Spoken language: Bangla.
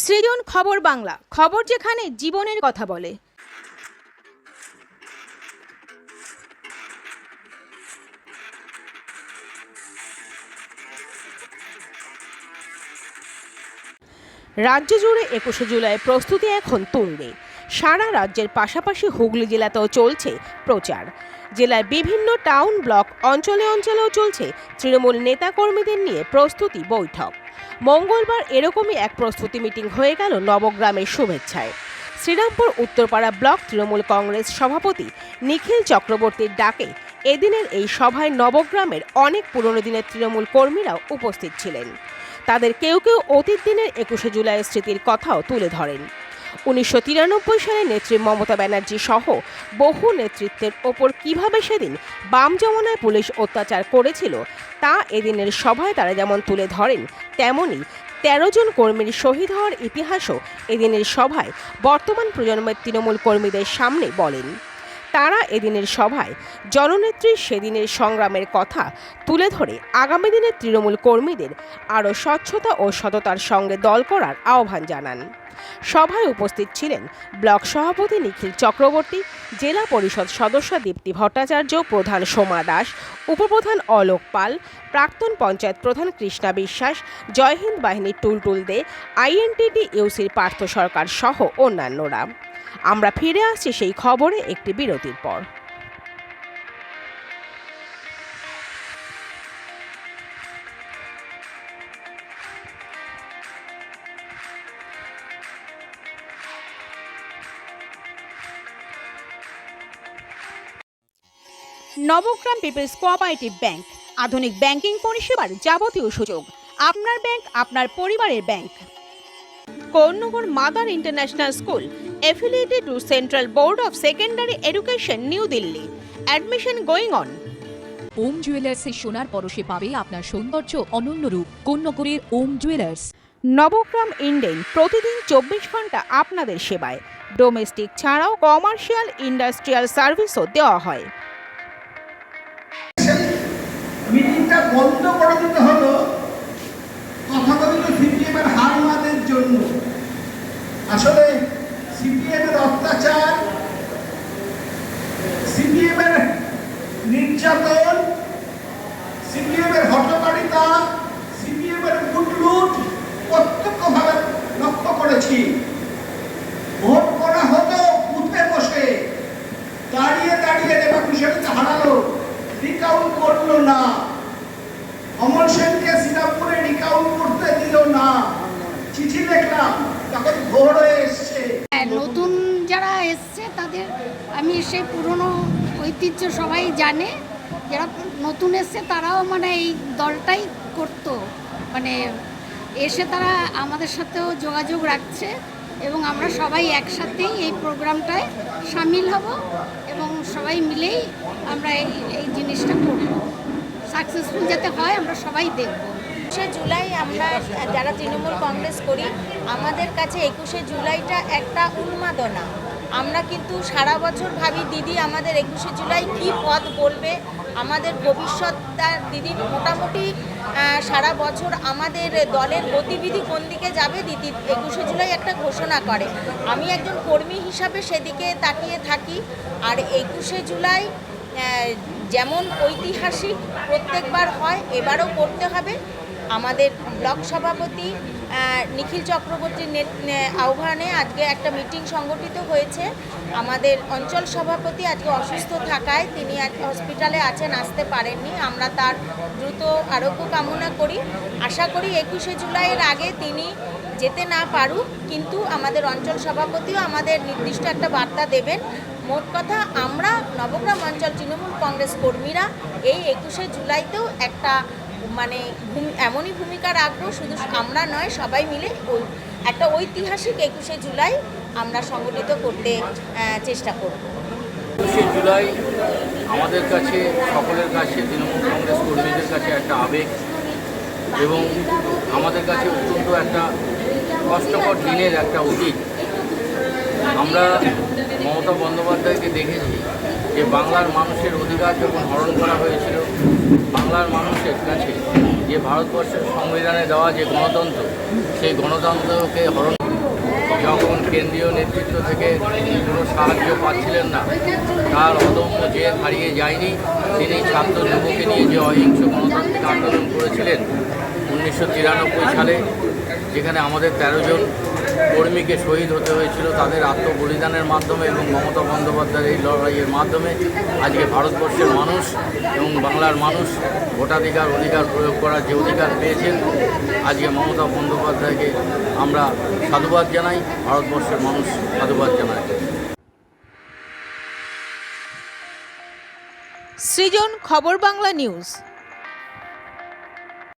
সৃজন খবর বাংলা, খবর যেখানে জীবনের কথা বলে। রাজ্য জুড়ে 21শে জুলাই প্রস্তুতি এখন তুঙ্গে। সারা রাজ্যের পাশাপাশি হুগলি জেলাতেও চলছে প্রচার। জেলার বিভিন্ন টাউন ব্লক অঞ্চলে অঞ্চলেও চলছে তৃণমূল নেতাকর্মীদের নিয়ে প্রস্তুতি বৈঠক। মঙ্গলবার এরকমই এক প্রস্তুতি মিটিং হয়ে গেল নবগ্রামের শুভেচ্ছায়। শ্রীরামপুর উত্তরপাড়া ব্লক তৃণমূল কংগ্রেস সভাপতি নিখিল চক্রবর্তীর ডাকে এদিনের এই সভায় নবগ্রামের অনেক পুরনো দিনের তৃণমূল কর্মীরাও উপস্থিত ছিলেন। তাদের কেউ কেউ অতীত দিনের 21শে জুলাইয়ের স্মৃতির কথাও তুলে ধরেন। 1993 সালে নেত্রী মমতা ব্যানার্জি সহ বহু নেতৃত্বের ওপর কিভাবে সেদিন বাম জমানায় পুলিশ অত্যাচার করেছিল তা এদিনের সভায় তারা যেমন তুলে ধরেন, তেমনি 13 জন কর্মীর শহীদ হওয়ার ইতিহাসও এদিনের সভায় বর্তমান প্রজন্মের তৃণমূল কর্মীদের সামনে বলেন। তারা এদিনের সভায় জননেত্রীর সেদিনের সংগ্রামের কথা তুলে ধরে আগামী দিনের তৃণমূল কর্মীদের আরও স্বচ্ছতা ও সততার সঙ্গে দল করার আহ্বান জানান। সভায় উপস্থিত ছিলেন ব্লক সভাপতি নিখিল চক্রবর্তী, জেলা পরিষদ সদস্য দীপ্তি ভট্টাচার্য, প্রধান সোমা দাস, উপপ্রধান অলোক পাল, প্রাক্তন পঞ্চায়েত প্রধান কৃষ্ণা বিশ্বাস, জয়হিন্দ বাহিনীর টুলটুল দে, আইএনটিটি ইউসির পার্থ সরকার সহ অন্যান্যরা। আমরা ফিরে আসছি সেই খবরে একটি বিরতির পর। নবগ্রাম পিপলস কোঅপারেটিভ ব্যাংক, আধুনিক ব্যাংকিং পরিষেবার যাবতীয় সুযোগ। আপনার ব্যাংক, আপনার পরিবারের bank. Konnagar mother international school, affiliated to Central Board of Secondary Education, New Delhi. Admission going on. ওম জুয়েলার্সের সোনার পরশে পাবে আপনার সৌন্দর্য অনন্য রূপ। কোন্নগরের ওম জুয়েলার্স। নবগ্রাম ইন্ডেন প্রতিদিন 24 ঘন্টা আপনাদের সেবায়। ডোমেস্টিক ছাড়াও কমার্শিয়াল ইন্ডাস্ট্রিয়াল সার্ভিসও দেওয়া হয়। মিটিংটা বন্ধ করে দিতে হলো তথাকথিত সিপিএমের হারমাদের জন্য। আসলে সিপিএমের অত্যাচার, সিপিএমের নির্যাতন, সিপিএমের হটকারিতা, সিপিএমের লুট প্রত্যক্ষভাবে লক্ষ্য করেছি। ভোট করা হতো বুথে বসে, দাঁড়িয়ে দাঁড়িয়ে ডেমোক্রেসিতে হারালো, রিকাউন্ট করলো না। অমল সেনকে শ্রীরামপুরে রিকাউন্ট করতে দিল না। চিঠি লিখলাম, তখন ভোর হয়ে এসছে। নতুন যারা এসছে তাদের আমি সেই পুরনো ঐতিহ্য সবাই জানে, যারা নতুন এসছে তারাও মানে এই দলটাই করতো, মানে এসে তারা আমাদের সাথেও যোগাযোগ রাখছে এবং আমরা সবাই একসাথেই এই প্রোগ্রামটায় সামিল হব এবং সবাই মিলেই আমরা এই জিনিসটা করব। সাকসেসফুল যাতে হয় আমরা সবাই দেখব। 21শে জুলাই আমরা যারা তৃণমূল কংগ্রেস করি, আমাদের কাছে 21শে জুলাইটা একটা উন্মাদনা। আমরা কিন্তু সারা বছর ভাবি দিদি আমাদের 21শে জুলাই কী পথ বলবে, আমাদের ভবিষ্যৎটা দিদি মোটামুটি সারা বছর আমাদের দলের গতিবিধি কোন দিকে যাবে দিদি 21শে জুলাই একটা ঘোষণা করে। আমি একজন কর্মী হিসাবে সেদিকে তাকিয়ে থাকি। আর 21শে জুলাই যেমন ঐতিহাসিক প্রত্যেকবার হয়, এবারও করতে হবে। আমাদের ব্লক সভাপতি নিখিল চক্রবর্তীর আহ্বানে আজকে একটা মিটিং সংগঠিত হয়েছে। আমাদের অঞ্চল সভাপতি আজকে অসুস্থ থাকায় তিনি হসপিটালে আছেন, আসতে পারেননি। আমরা তার দ্রুত আরোগ্য কামনা করি। আশা করি 21শে জুলাইয়ের আগে তিনি যেতে না পারুক, কিন্তু আমাদের অঞ্চল সভাপতিও আমাদের নির্দিষ্ট একটা বার্তা দেবেন। মোট কথা আমরা নবগ্রাম অঞ্চল তৃণমূল কংগ্রেস কর্মীরা এই 21শে জুলাইতেও একটা মানে এমনই ভূমিকা রাখবো, শুধু আমরা নয় সবাই মিলে একটা ঐতিহাসিক 21শে জুলাই আমরা সংগঠিত করতে চেষ্টা করব। 21শে জুলাই আমাদের কাছে, সকলের কাছে, তৃণমূল কংগ্রেস কর্মীদের কাছে একটা আবেগ এবং আমাদের কাছে অত্যন্ত একটা কষ্টকর দিনের একটা অতীত। আমরা মমতা বন্দ্যোপাধ্যায়কে দেখেছি যে বাংলার মানুষের অধিকার যখন হরণ করা হয়েছিল, বাংলার মানুষের কাছে যে ভারতবর্ষের সংবিধানে দেওয়া যে গণতন্ত্র, সেই গণতন্ত্রকে হরণ যখন কেন্দ্রীয় নেতৃত্ব থেকে কোনো সাহায্য পাচ্ছিলেন না, তার অদম্য জেদ হারিয়ে যায়নি। তিনি ছাত্র যুবকে নিয়ে যে অহিংস গণতান্ত্রিক আন্দোলন করেছিলেন 1993 সালে, যেখানে আমাদের 13 জন কর্মীকে শহীদ হতে হয়েছিল তাদের আত্মবলিদানের মাধ্যমে এবং মমতা বন্দ্যোপাধ্যায়ের এই লড়াইয়ের মাধ্যমে আজকে ভারতবর্ষের মানুষ এবং বাংলার মানুষ ভোটাধিকার অধিকার প্রয়োগ করার যে অধিকার পেয়েছেন, আজকে মমতা বন্দ্যোপাধ্যায়কে আমরা সাধুবাদ জানাই, ভারতবর্ষের মানুষ সাধুবাদ জানায়। সৃজন, খবর বাংলা নিউজ।